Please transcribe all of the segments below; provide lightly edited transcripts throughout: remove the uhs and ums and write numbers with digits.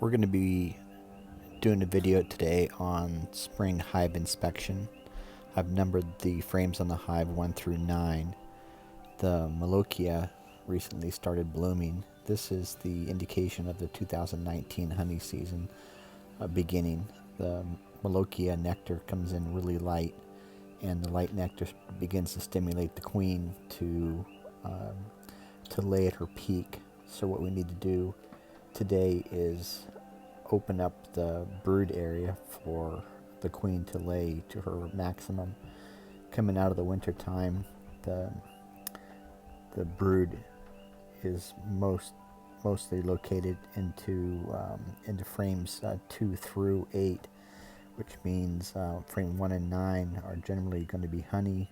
We're going to be doing a video today on spring hive inspection. I've numbered the frames on the hive 1 through 9. The Malochia recently started blooming. This is the indication of the 2019 honey season beginning. The Malochia nectar comes in really light, and the light nectar begins to stimulate the queen to lay at her peak. So what we need to do today is open up the brood area for the queen to lay to her maximum. Coming out of the winter time, the brood is mostly located into frames 2 through 8, which means frame 1 and 9 are generally going to be honey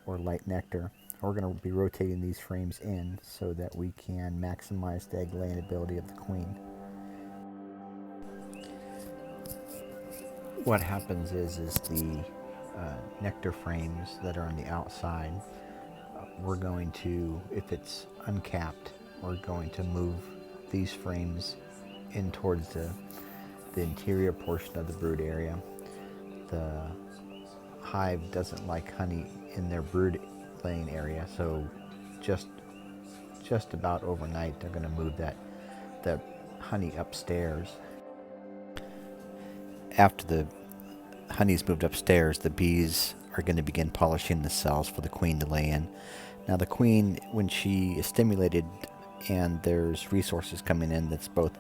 or light nectar. We're going to be rotating these frames in so that we can maximize the egg laying ability of the queen. What happens is the nectar frames that are on the outside, we're going to, if it's uncapped, we're going to move these frames in towards the interior portion of the brood area. The hive doesn't like honey in their brood laying area, so just about overnight they're going to move the honey upstairs. After the honey's moved upstairs, the bees are going to begin polishing the cells for the queen to lay in. Now the queen, when she is stimulated and there's resources coming in that's both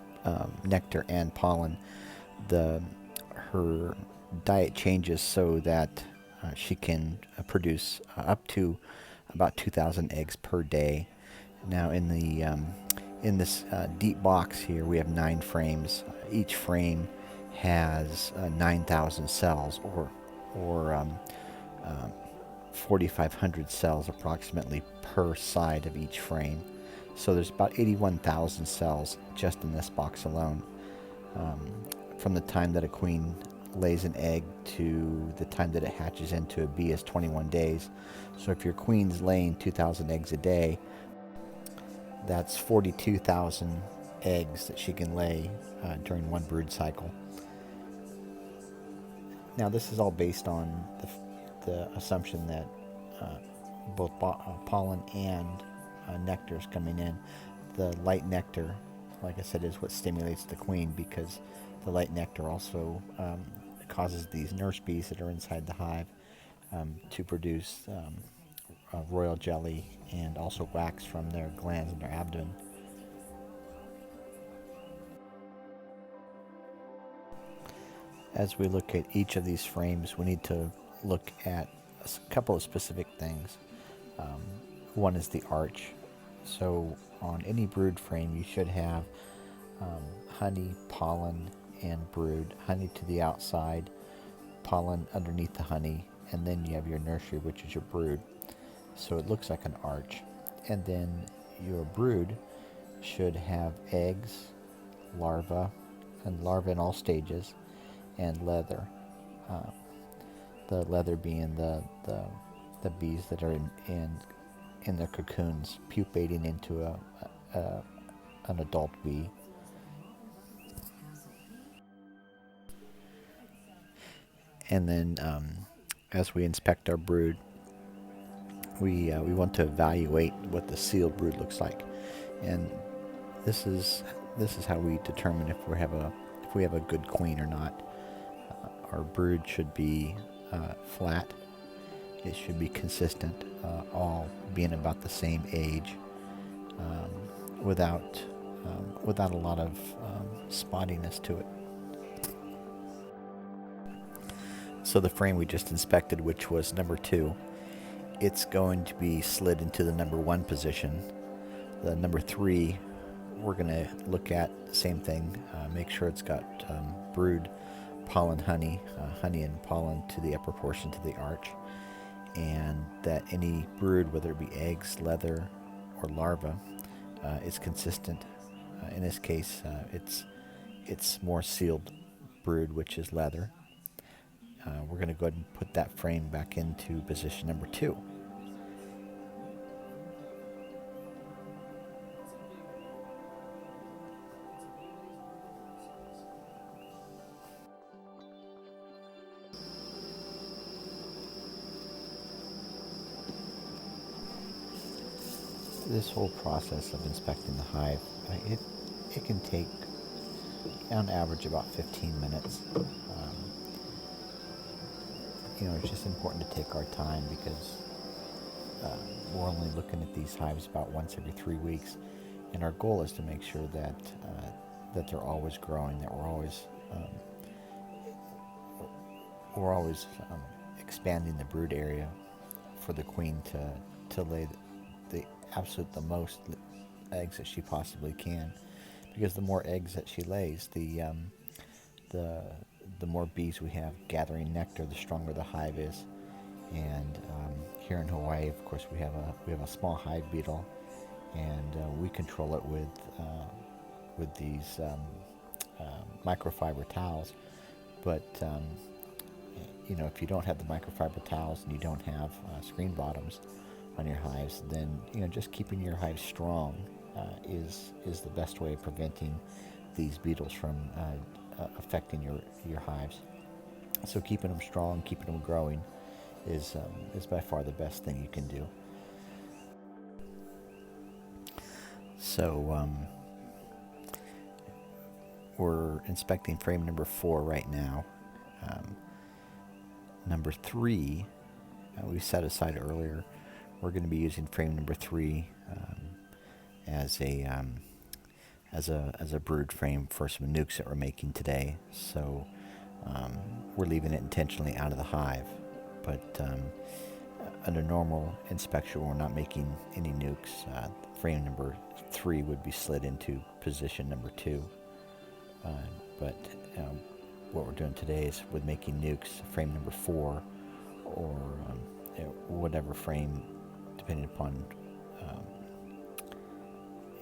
nectar and pollen, her diet changes so that she can produce up to about 2,000 eggs per day. Now in this deep box here we have 9 frames. Each frame has 9,000 cells, or 4,500 cells approximately per side of each frame. So there's about 81,000 cells just in this box alone. From the time that a queen lays an egg to the time that it hatches into a bee is 21 days. So if your queen's laying 2,000 eggs a day, that's 42,000 eggs that she can lay during one brood cycle. Now this is all based on the assumption that both pollen and nectar is coming in. The light nectar, like I said, is what stimulates the queen, because the light nectar also causes these nurse bees that are inside the hive to produce royal jelly and also wax from their glands in their abdomen. As we look at each of these frames, we need to look at a couple of specific things. One is the arch. So on any brood frame you should have honey, pollen, and brood. Honey to the outside, pollen underneath the honey, and then you have your nursery, which is your brood. So it looks like an arch. And then your brood should have eggs, larvae in all stages, and leather. The leather being the bees that are in their cocoons, pupating into an adult bee. And then as we inspect our brood, we want to evaluate what the sealed brood looks like, and this is how we determine if we have a good queen or not. Our brood should be flat. It should be consistent, all being about the same age, without a lot of spottiness to it. So the frame we just inspected, which was number 2, it's going to be slid into the number 1 position. The number 3, we're going to look at the same thing, make sure it's got brood, pollen, honey and pollen to the upper portion, to the arch, and that any brood, whether it be eggs, leather, or larva, is consistent. In this case, it's more sealed brood, which is leather. We're going to go ahead and put that frame back into position number 2. this whole process of inspecting the hive, it can take on average about 15 minutes. It's just important to take our time because we're only looking at these hives about once every 3 weeks, and our goal is to make sure that that they're always growing, that we're always expanding the brood area for the queen to lay the most eggs that she possibly can, because the more eggs that she lays, the more bees we have gathering nectar, the stronger the hive is. And here in Hawaii, of course, we have a small hive beetle, and we control it with these microfiber towels. But if you don't have the microfiber towels and you don't have screen bottoms on your hives, then just keeping your hives strong is the best way of preventing these beetles from affecting your hives. So keeping them strong, keeping them growing, is by far the best thing you can do. So we're inspecting frame number 4 right now. Number 3, we set aside earlier. We're going to be using frame number 3 as a brood frame for some nukes that we're making today. So we're leaving it intentionally out of the hive, but under normal inspection, we're not making any nukes. Frame number 3 would be slid into position number 2. But what we're doing today is with making nukes, frame number 4, or whatever frame, depending upon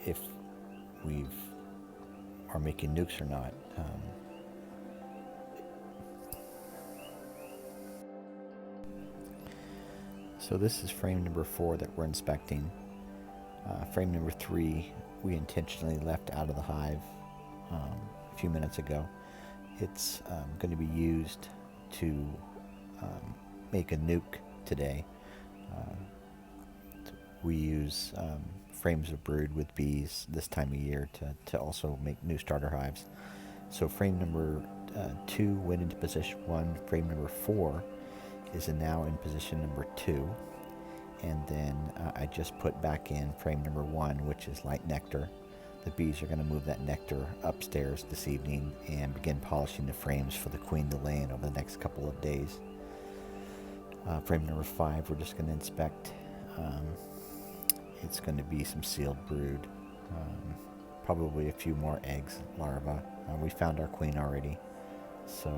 if we are making nukes or not. So this is frame number 4 that we're inspecting. Frame number 3 we intentionally left out of the hive a few minutes ago. It's going to be used to make a nuke today. We use frames of brood with bees this time of year to also make new starter hives. So frame number 2 went into position 1. Frame number 4 is now in position number 2. And then I just put back in frame number 1, which is light nectar. The bees are going to move that nectar upstairs this evening and begin polishing the frames for the queen to lay in over the next couple of days. Frame number 5, we're just going to inspect. It's going to be some sealed brood, probably a few more eggs, larvae. We found our queen already, so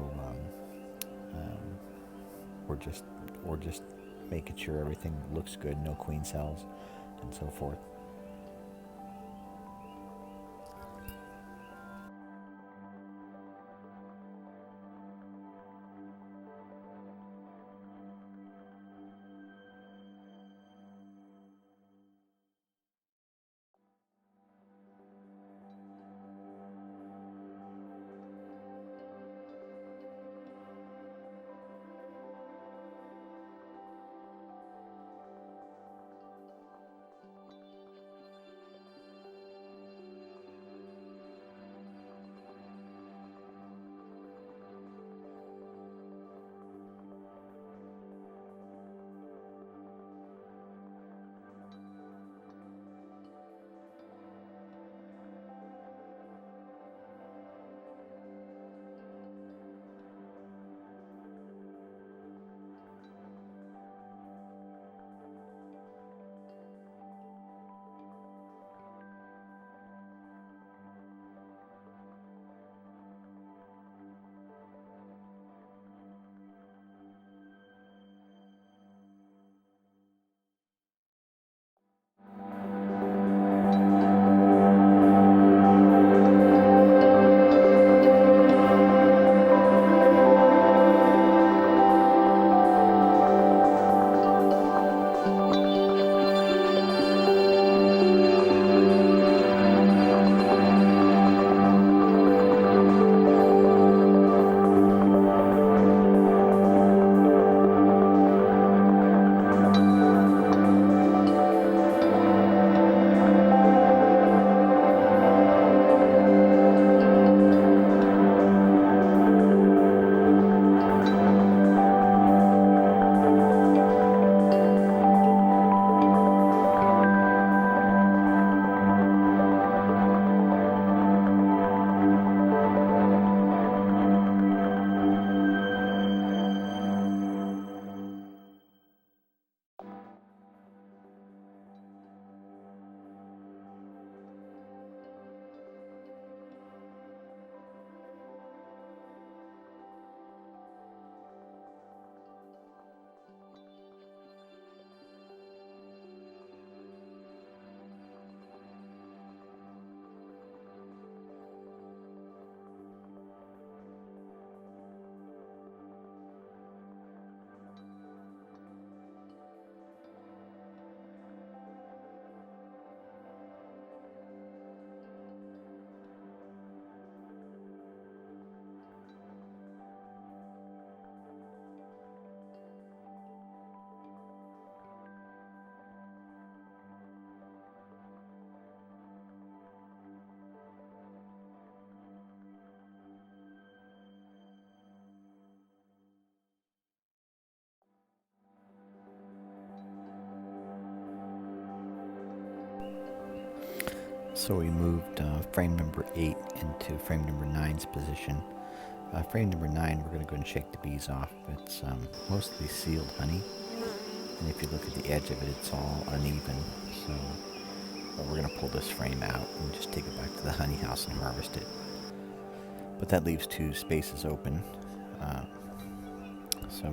we're just making sure everything looks good, no queen cells, and so forth. So we moved frame number 8 into frame number 9's position. Frame number 9, we're going to go and shake the bees off. It's mostly sealed honey, and if you look at the edge of it, it's all uneven. So we're going to pull this frame out and just take it back to the honey house and harvest it. But that leaves 2 spaces open. So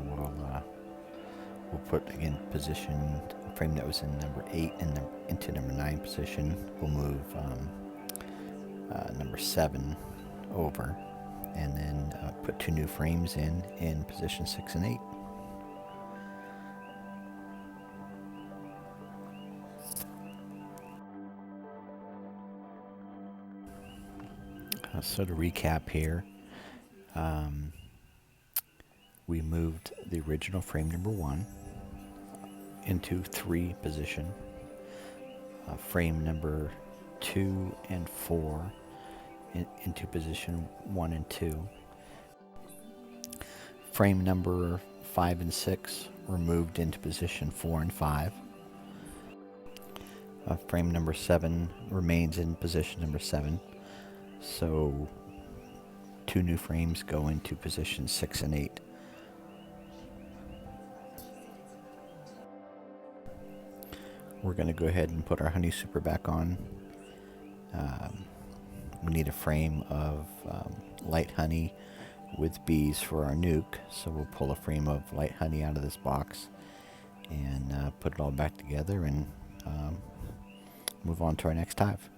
we'll put, again, position frame that was in number 8 and into number 9 position. We'll move number 7 over, and then put 2 new frames in position 6 and 8. So to recap here, we moved the original frame number 1 into 3 position, frame number 2 and 4 into position 1 and 2. Frame number 5 and 6 were moved into position 4 and 5. Frame number 7 remains in position number 7. So 2 new frames go into position 6 and 8. We're going to go ahead and put our honey super back on. We need a frame of light honey with bees for our nuke, so we'll pull a frame of light honey out of this box and put it all back together and move on to our next hive.